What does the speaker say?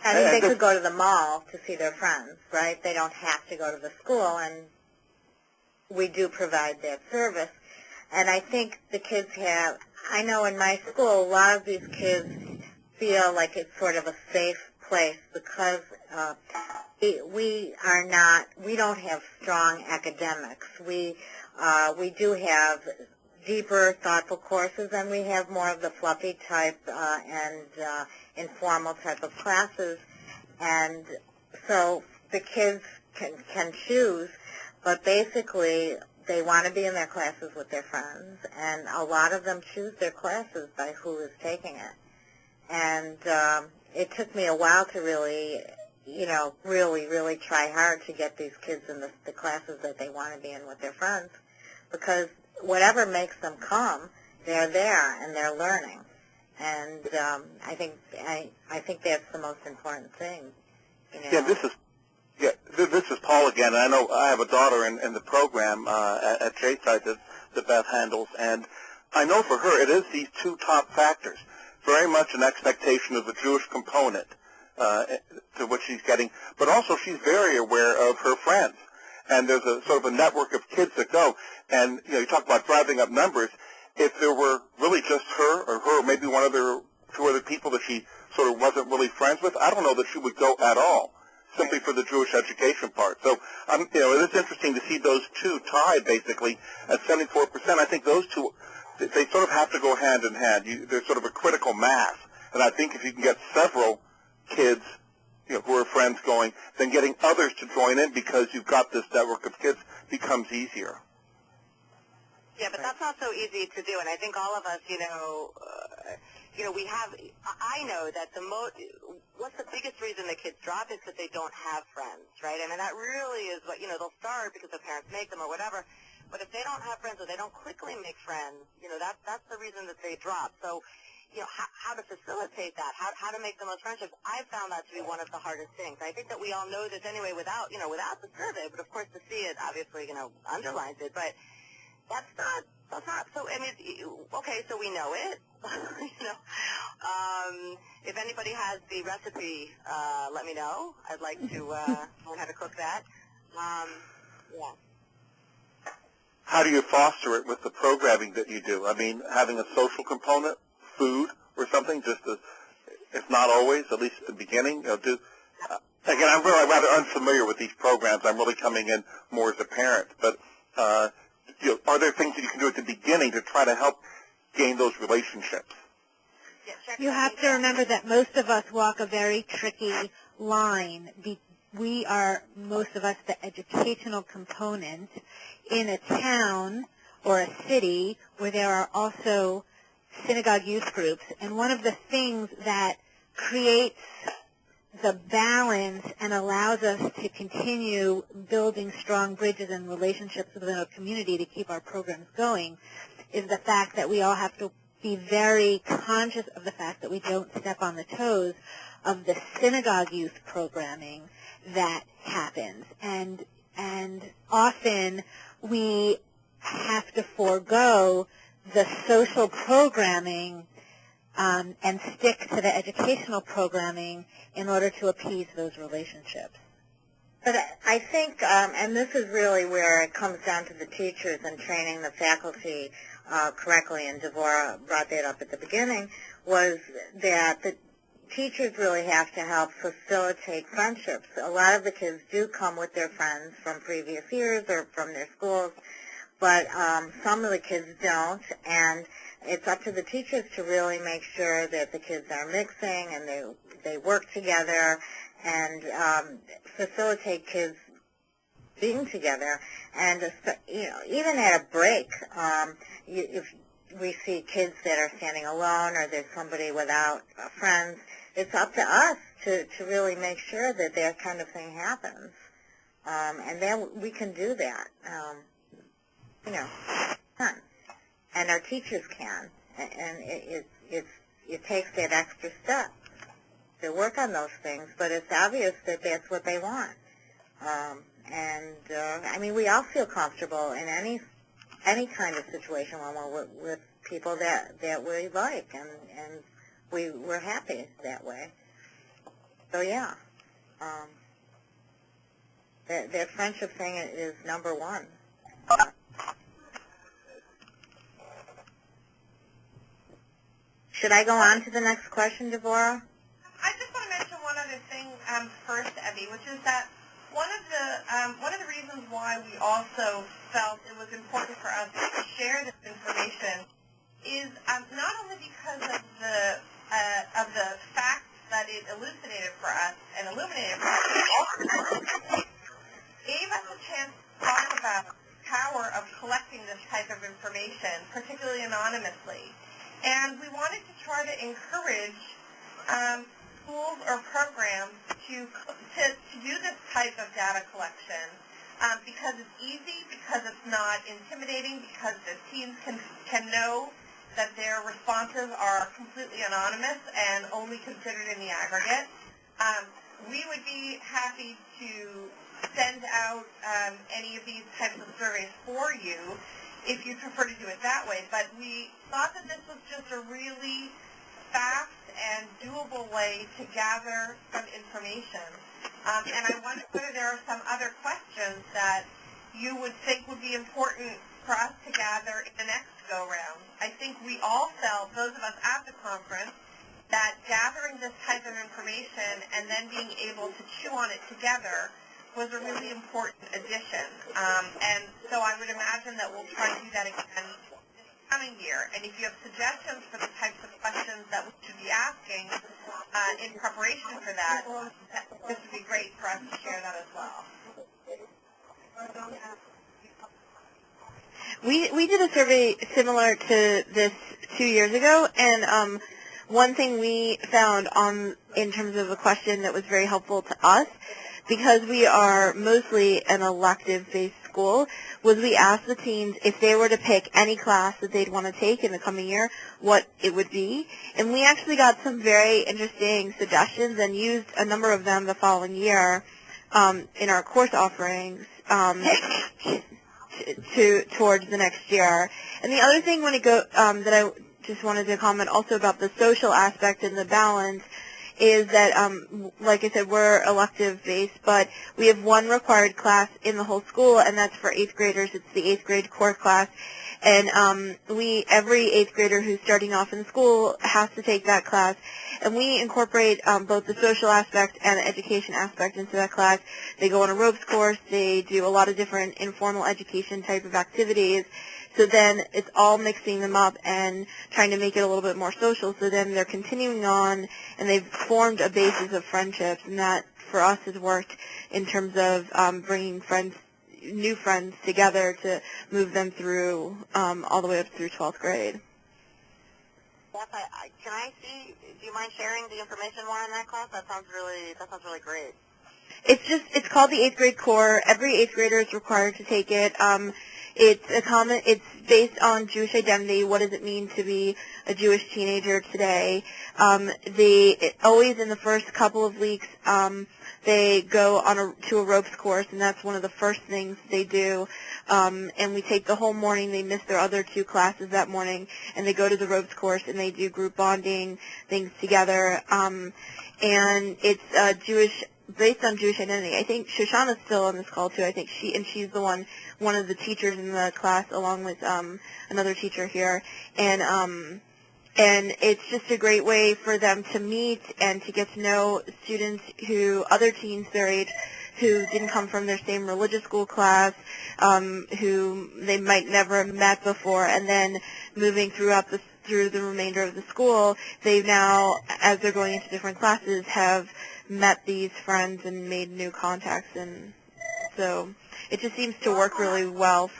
I mean, they could go to the mall to see their friends, right? They don't have to go to the school, and we do provide that service. And I think the kids have, I know in my school, a lot of these kids feel like it's sort of a safe place because we don't have strong academics. We do have deeper, thoughtful courses, and we have more of the fluffy type and informal type of classes. And so the kids can choose, but basically they want to be in their classes with their friends, and a lot of them choose their classes by who is taking it. And it took me a while to really, really try hard to get these kids in the classes that they want to be in with their friends, because whatever makes them come, they're there and they're learning. And I think that's the most important thing. Yeah, this is Paul again. And I know I have a daughter in the program at J-Site that Beth handles, and I know for her it is these two top factors. Very much an expectation of the Jewish component to what she's getting, but also she's very aware of her friends. And there's a sort of a network of kids that go. And, you talk about driving up numbers. If there were really just her or maybe two other people that she sort of wasn't really friends with, I don't know that she would go at all, simply for the Jewish education part. So, it is interesting to see those two tied, basically, at 74%. I think those two, they sort of have to go hand in hand. There's sort of a critical mass. And I think if you can get several kids who are friends going, then getting others to join in because you've got this network of kids becomes easier. Yeah, but that's not so easy to do, and I think all of us, I know that what's the biggest reason the kids drop is because they don't have friends, right? I mean, that really is what, they'll start because their parents make them or whatever, but if they don't have friends or they don't quickly make friends, that's the reason that they drop. So, how to facilitate that, how to make the most friendships, I've found that to be one of the hardest things. I think that we all know this anyway without the survey, but of course to see it obviously, underlines it, but that's not, so, I mean, okay, so we know it, if anybody has the recipe, let me know. I'd like to learn how to cook that. Yeah. How do you foster it with the programming that you do? I mean, having a social component, food or something, if not always, at least at the beginning, again, I'm really rather unfamiliar with these programs. I'm really coming in more as a parent, but are there things that you can do at the beginning to try to help gain those relationships? You have to remember that most of us walk a very tricky line. We are, most of us, the educational component in a town or a city where there are also synagogue youth groups. And one of the things that creates the balance and allows us to continue building strong bridges and relationships within our community to keep our programs going is the fact that we all have to be very conscious of the fact that we don't step on the toes of the synagogue youth programming that happens. And often we have to forego the social programming and stick to the educational programming in order to appease those relationships. But I think, and this is really where it comes down to the teachers and training the faculty correctly, and Devorah brought that up at the beginning, was that the teachers really have to help facilitate friendships. A lot of the kids do come with their friends from previous years or from their schools, but some of the kids don't, and it's up to the teachers to really make sure that the kids are mixing and they work together and facilitate kids being together. And even at a break, if we see kids that are standing alone or there's somebody without friends, it's up to us to really make sure that that kind of thing happens. And then we can do that. And our teachers can, and it takes that extra step to work on those things, but it's obvious that that's what they want. I mean, we all feel comfortable in any kind of situation when we're with people that we like, and we're happy that way. So yeah, their friendship thing is number one. Should I go on to the next question, Deborah? I just want to mention one other thing first, Evie, which is that one of the reasons why we also felt it was important for us to share this information is not only because of the facts that it elucidated for us and illuminated for us, but also gave us a chance to talk about the power of collecting this type of information, particularly anonymously. And we wanted to try to encourage schools or programs to do this type of data collection because it's easy, because it's not intimidating, because the teams can know that their responses are completely anonymous and only considered in the aggregate. We would be happy to send out any of these types of surveys for you if you prefer to do it that way. But we thought that this was just a really fast and doable way to gather some information. And I wonder whether there are some other questions that you would think would be important for us to gather in the next go-round. I think we all felt, those of us at the conference, that gathering this type of information and then being able to chew on it together was a really important addition. And so I would imagine that we'll try to do that again this coming year. And if you have suggestions for the types of questions that we should be asking in preparation for that, this would be great for us to share that as well. We did a survey similar to this 2 years ago, and one thing we found in terms of a question that was very helpful to us, because we are mostly an elective-based school, was we asked the teens if they were to pick any class that they'd want to take in the coming year, what it would be. And we actually got some very interesting suggestions and used a number of them the following year in our course offerings towards the next year. And the other thing that I just wanted to comment also about the social aspect and the balance is that, like I said, we're elective-based, but we have one required class in the whole school, and that's for 8th graders. It's the 8th grade core class. And every 8th grader who's starting off in school has to take that class. And we incorporate both the social aspect and the education aspect into that class. They go on a ropes course. They do a lot of different informal education type of activities. So then it's all mixing them up and trying to make it a little bit more social. So then they're continuing on, and they've formed a basis of friendships, and that for us has worked in terms of bringing new friends together to move them through all the way up through 12th grade. Yes, can I see? Do you mind sharing the information more on that class? That sounds really great. It's called the 8th grade core. Every 8th grader is required to take it. It's based on Jewish identity. What does it mean to be a Jewish teenager today? Always in the first couple of weeks, they go to a ropes course, and that's one of the first things they do. And we take the whole morning. They miss their other 2 classes that morning, and they go to the ropes course, and they do group bonding things together. And it's based on Jewish identity. I think Shoshana's still on this call too. I think she's one of the teachers in the class, along with another teacher here. And it's just a great way for them to meet and to get to know other teens their age, who didn't come from their same religious school class, who they might never have met before, and then moving through the remainder of the school, they now, as they're going into different classes, have met these friends and made new contacts, and so it just seems to work really well